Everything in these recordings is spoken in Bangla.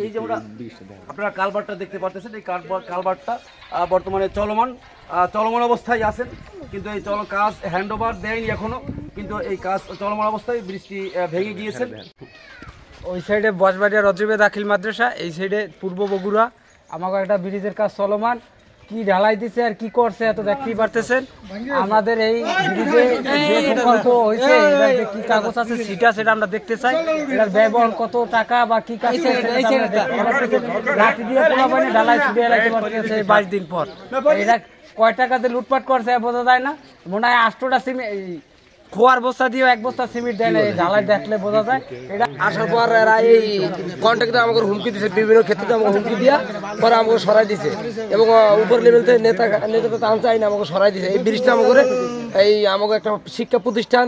এই যে আপনারা কালভার্টটা দেখতে পাচ্ছেন, এই কালভার্টটা বর্তমানে চলমান অবস্থায় আছেন, কিন্তু এই কাজ হ্যান্ডওভার দেয়নি এখনো, কিন্তু এই কাজ চলমান অবস্থায় বৃষ্টি ভেঙে গিয়েছে। ওই সাইডে বসবাড়িয়া রজবে দাখিল মাদ্রাসা, এই সাইডে পূর্ব বগুড়া। আমাকে একটা ব্রিজের কাজ চলমান, কি ঢালাই দিচ্ছে আর কি করছে এত দেখতেই পারতেছেন। আমাদের এই ব্রিজে যে প্রকল্প হয়েছে কি কাগজ আছে সেটা সেটা আমরা দেখতে চাই, এটার ব্যবহার কত টাকা বা কি কাজ রাতে দিয়ে পোলা পানি ঢালাই ছুটে এলাইতে পারতেছে 22 দিন পর। এরা কয় টাকাতে লুটপাট করছে বোঝা যায় না। মনে হয় 8টা খোয়ার বস্তা দিয়ে 1 বস্তা সিমেন্ট দেয় না, এই ঢালাই দেখলে বোঝা যায়। এটা আসার পর এরা এই কন্ট্রাক্টর আমাকে হুমকি দিচ্ছে, বিভিন্ন ক্ষেত্রে আমাকে হুমকি দিয়া পরে আমাকে সরাই দিছে, এবং উপর লেভেল থেকে নেতা আনতে চাই না, আমাকে সরাই দিছে। এই ব্রিজটা আমাকে আমাকে একটা শিক্ষা প্রতিষ্ঠান,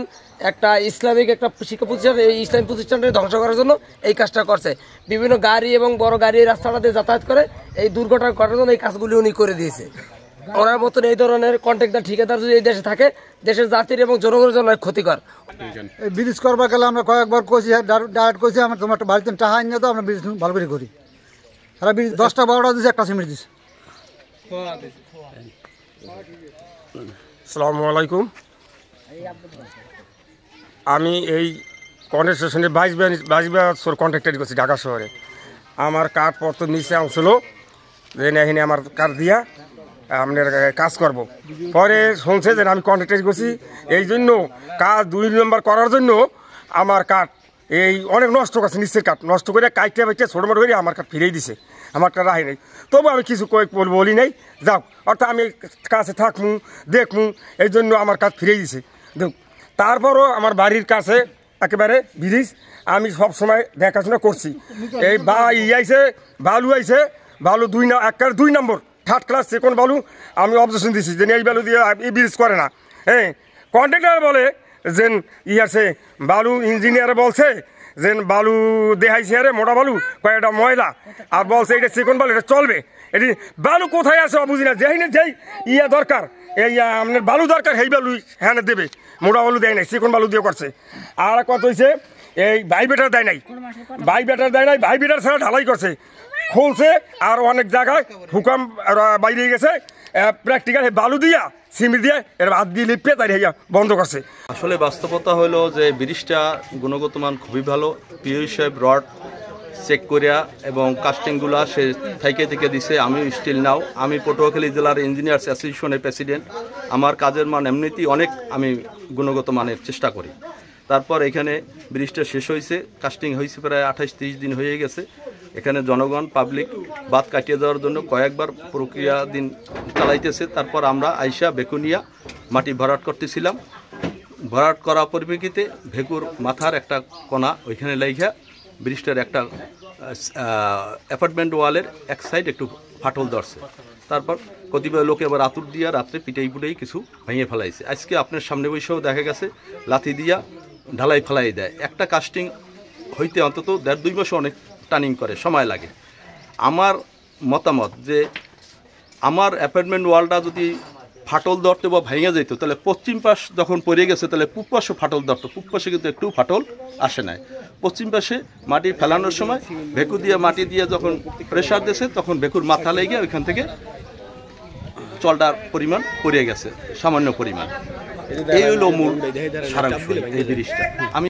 একটা ইসলামিক একটা শিক্ষা প্রতিষ্ঠান, এই ইসলামিক প্রতিষ্ঠানটা ধ্বংস করার জন্য এই কাজটা করছে। বিভিন্ন গাড়ি এবং বড় গাড়ি এই রাস্তাটা দিয়ে যাতায়াত করে, এই দুর্ঘটনা ঘটার জন্য এই কাজগুলি উনি করে দিয়েছে। ওনার মতন এই ধরনের কন্ট্রাক্টর ঠিকাদার যদি এই দেশে থাকে, দেশের জাতির এবং জনগণের জন্য ক্ষতিকর। এই ব্রিজ করবার গেলে আমরা কয়েকবার কইছি, ডাইরেক্ট কইছি আমরা তোমার একটা বাড়িতে টাকা আনিয়ে দাও, আমরা ব্রিজ ভালো করে করি। সারা ব্রিজ 10টা 12টা দিয়েছে, একটা সিমেন্ট দিচ্ছে। আসসালামু আলাইকুম। আমি এই কন্ট্রাকশনে 22 বছর কন্ট্রাক্টারি করছি ঢাকা শহরে। আমার কাঠপত্র নিচে আনছিল যে এখানে আমার কাঠ দিয়া আপনার কাজ করব। পরে শুনছে যে আমি কন্ট্রাক্টারি করছি, এই জন্য কাজ 2 নম্বর করার জন্য আমার কাঠ এই অনেক নষ্ট করছে, নিচের কাঠ নষ্ট করে কাইটে বাইটে ছোটো মোটো করে আমার কাঠ ফিরেই দিছে, আমার কাঠ রাখি নাই। তবু আমি কিছু বলি নাই, যাও অর্থাৎ আমি কাছে থাকমু দেখমু, এই জন্য আমার কাঠ ফিরেই দিছে। তারপরও আমার বাড়ির কাছে একেবারে ব্রিজ আমি সবসময় দেখাশোনা করছি। এই আইছে বালু আইছে, বালু 2 নম্বর 3rd ক্লাস সেকেন্ড বালু আমি অবজেকশন দিচ্ছি যে এই বালু দিয়ে এই ব্রিজ করে না। হ্যাঁ, কন্ট্রাক্টর বলে যে আছে বালু, ইঞ্জিনিয়ার বলছে যে বালু দেখাইছে আরে মোটা বালু কয়েকটা ময়লা, আর বলছে এটা সেকেন্ড বালু, এটা চলবে। এটি বালু কোথায় আছে বুঝি না, যেই দরকার এই আপনার বালু দরকার সেই বালু হ্যাঁ দেবে, মোটা বালু দেয় নাই, সেকেন্ড বালু দিয়ে করছে। আর কত হয়েছে এই ভাইবেটার দেয় নাই, ভাইবেটার ছাড়া ঢালাই করছে, খুলছে। আর অনেক জায়গায় হুকাম বাইরে গেছে, প্র্যাকটিক্যাল বালু দিয়া সিমেন্ট দিয়ে এর হাত দিয়ে লিপে তাই বন্ধ করছে। আসলে বাস্তবতা হলো যে ব্রিজটা গুণগত মান খুবই ভালো। পিও সাহেব রড চেক করিয়া এবং কাস্টিংগুলা সে থেকে দিছে। আমি স্টিল নাও আমি পটুয়াখালী জেলার ইঞ্জিনিয়ার্স অ্যাসোসিয়েশনের প্রেসিডেন্ট। আমার কাজের মান এমনিতেই অনেক, আমি গুণগত মানের চেষ্টা করি। তারপর এখানে ব্রিজটা শেষ হয়েছে, কাস্টিং হয়েছে প্রায় 28-30 দিন হয়ে গেছে। এখানে জনগণ পাবলিক বাদ কাটিয়ে দেওয়ার জন্য কয়েকবার প্রক্রিয়া দিন চালাইতেছে। তারপর আমরা আইসা বেকুনিয়া মাটি ভরাট করতেছিলাম। ভরাট করার পরিপ্রেক্ষিতে ভেকুর মাথার একটা কোনা ওইখানে লাইঘা ব্রিজটার একটা অ্যাপার্টমেন্ট ওয়ালের এক সাইড একটু ফাটল ধরছে। তারপর কতিপয় লোকে আবার আতুর দিয়া রাত্রে পিটাই কিছু ভেঙে ফেলাইছে। আজকে আপনার সামনে বসেও দেখা গেছে লাথি দিয়া ঢালাই ফেলাই দেয়। একটা কাস্টিং হইতে অন্তত 1.5-2 মাস অনেক টার্নিং করে, সময় লাগে। আমার মতামত যে আমার অ্যাপার্টমেন্ট ওয়ালটা যদি ফাটল ধরতে বা ভেঙে যেত, তাহলে পশ্চিম পাশ যখন পড়ে গেছে তাহলে পূব পাশে ফাটল ধরতো, পূব পাশে কিন্তু একটু ফাটল আসে নাই। পশ্চিম পাশে মাটি ফেলানোর সময় ভেকু দিয়ে মাটি দিয়ে যখন প্রেশার দিয়েছে তখন ভেকুর মাথা লেগে ওইখান থেকে চলটার পরিমাণ পড়ে গেছে, সামান্য পরিমাণ। এই হলো মূল সারাংশ এই ব্রিজটা। আমি